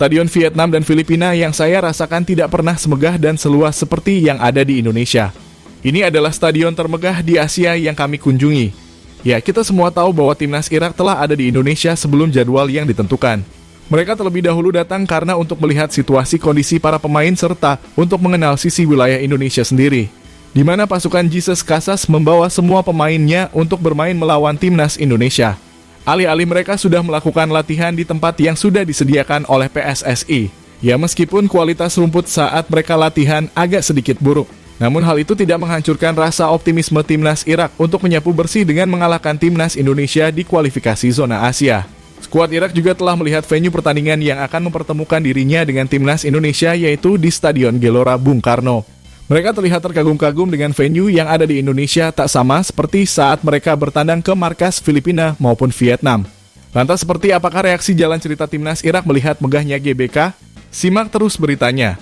Stadion Vietnam dan Filipina yang saya rasakan tidak pernah semegah dan seluas seperti yang ada di Indonesia. Ini adalah stadion termegah di Asia yang kami kunjungi. Ya, kita semua tahu bahwa timnas Irak telah ada di Indonesia sebelum jadwal yang ditentukan. Mereka terlebih dahulu datang karena untuk melihat situasi kondisi para pemain serta untuk mengenal sisi wilayah Indonesia sendiri, di mana pasukan Jesus Casas membawa semua pemainnya untuk bermain melawan timnas Indonesia. Alih-alih mereka sudah melakukan latihan di tempat yang sudah disediakan oleh PSSI. Ya, meskipun kualitas rumput saat mereka latihan agak sedikit buruk, namun hal itu tidak menghancurkan rasa optimisme timnas Irak untuk menyapu bersih dengan mengalahkan timnas Indonesia di kualifikasi zona Asia. Skuad Irak juga telah melihat venue pertandingan yang akan mempertemukan dirinya dengan timnas Indonesia, yaitu di Stadion Gelora Bung Karno. Mereka terlihat terkagum-kagum dengan venue yang ada di Indonesia, tak sama seperti saat mereka bertandang ke markas Filipina maupun Vietnam. Lantas seperti apakah reaksi jalan cerita timnas Irak melihat megahnya GBK? Simak terus beritanya.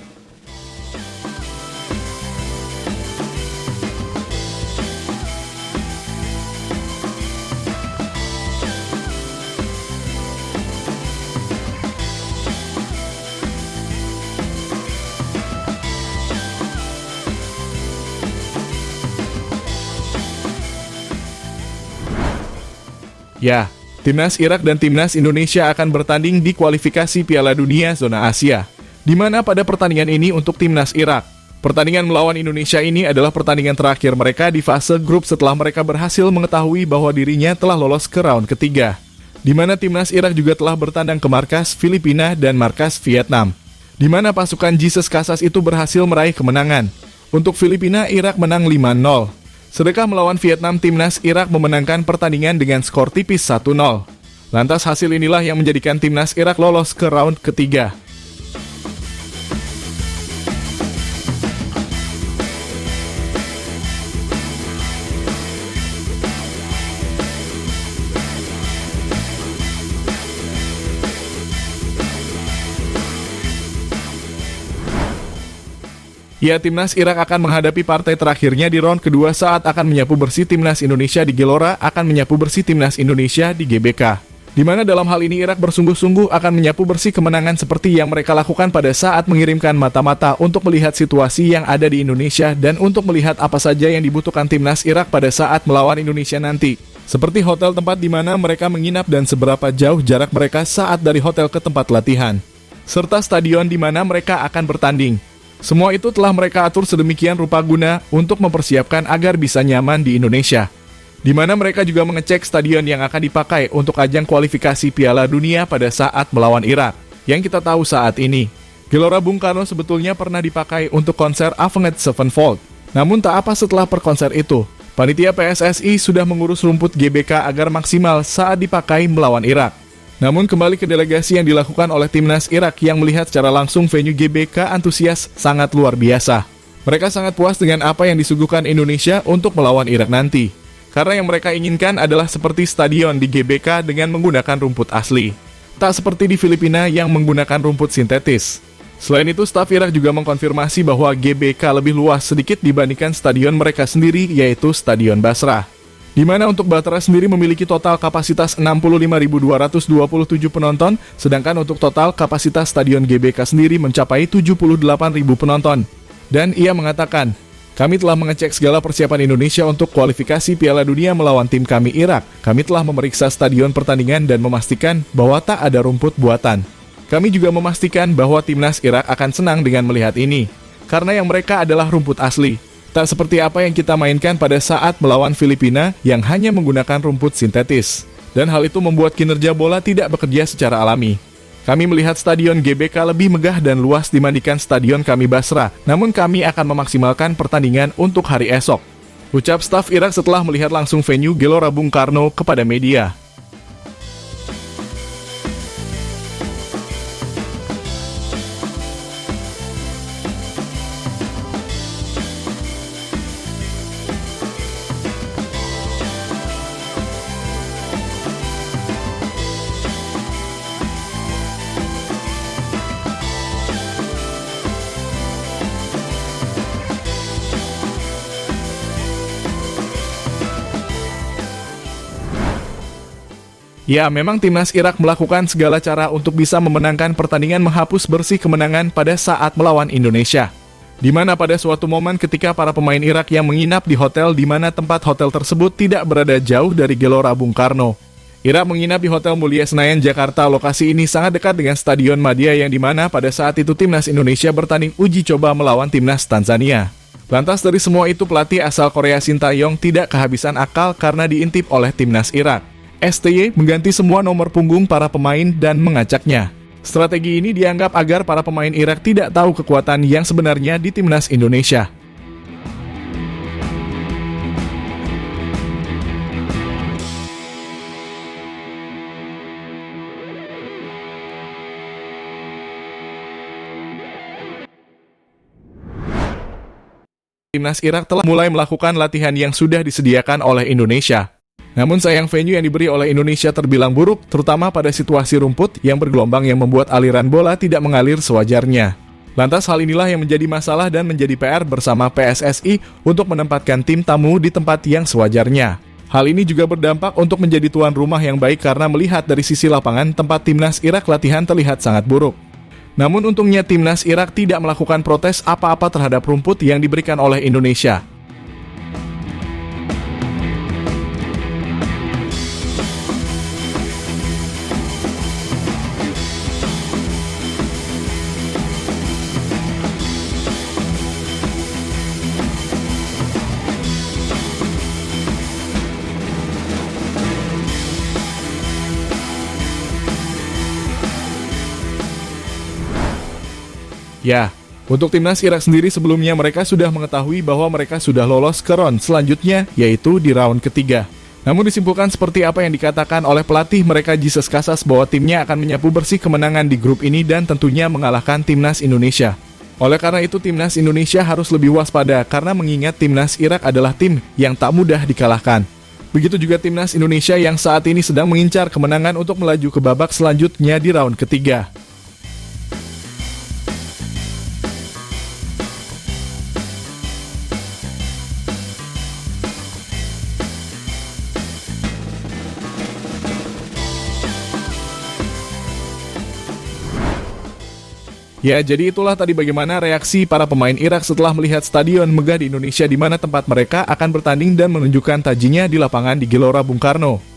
Ya, timnas Irak dan timnas Indonesia akan bertanding di kualifikasi Piala Dunia zona Asia, di mana pada pertandingan ini untuk timnas Irak, pertandingan melawan Indonesia ini adalah pertandingan terakhir mereka di fase grup setelah mereka berhasil mengetahui bahwa dirinya telah lolos ke round ketiga, di mana timnas Irak juga telah bertandang ke markas Filipina dan markas Vietnam, di mana pasukan Jesus Casas itu berhasil meraih kemenangan. Untuk Filipina, Irak menang 5-0. Sedangkan melawan Vietnam, timnas Irak memenangkan pertandingan dengan skor tipis 1-0. Lantas hasil inilah yang menjadikan timnas Irak lolos ke round ketiga. Ya, timnas Irak akan menghadapi partai terakhirnya di round kedua saat akan menyapu bersih timnas Indonesia di Gelora, akan menyapu bersih timnas Indonesia di GBK. Di mana dalam hal ini Irak bersungguh-sungguh akan menyapu bersih kemenangan seperti yang mereka lakukan pada saat mengirimkan mata-mata untuk melihat situasi yang ada di Indonesia dan untuk melihat apa saja yang dibutuhkan timnas Irak pada saat melawan Indonesia nanti. Seperti hotel tempat di mana mereka menginap dan seberapa jauh jarak mereka saat dari hotel ke tempat latihan, serta stadion di mana mereka akan bertanding. Semua itu telah mereka atur sedemikian rupa guna untuk mempersiapkan agar bisa nyaman di Indonesia, di mana mereka juga mengecek stadion yang akan dipakai untuk ajang kualifikasi Piala Dunia pada saat melawan Irak. Yang kita tahu saat ini, Gelora Bung Karno sebetulnya pernah dipakai untuk konser Avenged Sevenfold. Namun tak apa setelah perkonser itu, panitia PSSI sudah mengurus rumput GBK agar maksimal saat dipakai melawan Irak. Namun kembali ke delegasi yang dilakukan oleh timnas Irak yang melihat secara langsung venue GBK, antusias sangat luar biasa. Mereka sangat puas dengan apa yang disuguhkan Indonesia untuk melawan Irak nanti. Karena yang mereka inginkan adalah seperti stadion di GBK dengan menggunakan rumput asli. Tak seperti di Filipina yang menggunakan rumput sintetis. Selain itu, staf Irak juga mengkonfirmasi bahwa GBK lebih luas sedikit dibandingkan stadion mereka sendiri, yaitu Stadion Basrah, di mana untuk Batra sendiri memiliki total kapasitas 65.227 penonton, sedangkan untuk total kapasitas Stadion GBK sendiri mencapai 78.000 penonton. Dan ia mengatakan, kami telah mengecek segala persiapan Indonesia untuk kualifikasi Piala Dunia melawan tim kami Irak. Kami telah memeriksa stadion pertandingan dan memastikan bahwa tak ada rumput buatan. Kami juga memastikan bahwa timnas Irak akan senang dengan melihat ini, karena yang mereka adalah rumput asli. Tak seperti apa yang kita mainkan pada saat melawan Filipina yang hanya menggunakan rumput sintetis. Dan hal itu membuat kinerja bola tidak bekerja secara alami. Kami melihat stadion GBK lebih megah dan luas dibandingkan stadion kami Basrah, namun kami akan memaksimalkan pertandingan untuk hari esok, ucap staf Irak setelah melihat langsung venue Gelora Bung Karno kepada media. Ya, memang timnas Irak melakukan segala cara untuk bisa memenangkan pertandingan menghapus bersih kemenangan pada saat melawan Indonesia. Di mana pada suatu momen ketika para pemain Irak yang menginap di hotel di mana tempat hotel tersebut tidak berada jauh dari Gelora Bung Karno. Irak menginap di Hotel Mulia Senayan, Jakarta. Lokasi ini sangat dekat dengan Stadion Madia yang dimana pada saat itu timnas Indonesia bertanding uji coba melawan timnas Tanzania. Lantas dari semua itu pelatih asal Korea Sintayong tidak kehabisan akal karena diintip oleh timnas Irak. STY mengganti semua nomor punggung para pemain dan mengacaknya. Strategi ini dianggap agar para pemain Irak tidak tahu kekuatan yang sebenarnya di timnas Indonesia. Timnas Irak telah mulai melakukan latihan yang sudah disediakan oleh Indonesia. Namun sayang venue yang diberi oleh Indonesia terbilang buruk, terutama pada situasi rumput yang bergelombang yang membuat aliran bola tidak mengalir sewajarnya. Lantas hal inilah yang menjadi masalah dan menjadi PR bersama PSSI untuk menempatkan tim tamu di tempat yang sewajarnya. Hal ini juga berdampak untuk menjadi tuan rumah yang baik karena melihat dari sisi lapangan tempat timnas Irak latihan terlihat sangat buruk. Namun untungnya timnas Irak tidak melakukan protes apa-apa terhadap rumput yang diberikan oleh Indonesia. Ya, untuk timnas Irak sendiri sebelumnya mereka sudah mengetahui bahwa mereka sudah lolos ke round selanjutnya, yaitu di round ketiga. Namun disimpulkan seperti apa yang dikatakan oleh pelatih mereka Jesus Casas bahwa timnya akan menyapu bersih kemenangan di grup ini dan tentunya mengalahkan timnas Indonesia. Oleh karena itu timnas Indonesia harus lebih waspada karena mengingat timnas Irak adalah tim yang tak mudah dikalahkan. Begitu juga timnas Indonesia yang saat ini sedang mengincar kemenangan untuk melaju ke babak selanjutnya di round ketiga. Ya, jadi itulah tadi bagaimana reaksi para pemain Irak setelah melihat stadion megah di Indonesia di mana tempat mereka akan bertanding dan menunjukkan tajinya di lapangan di Gelora Bung Karno.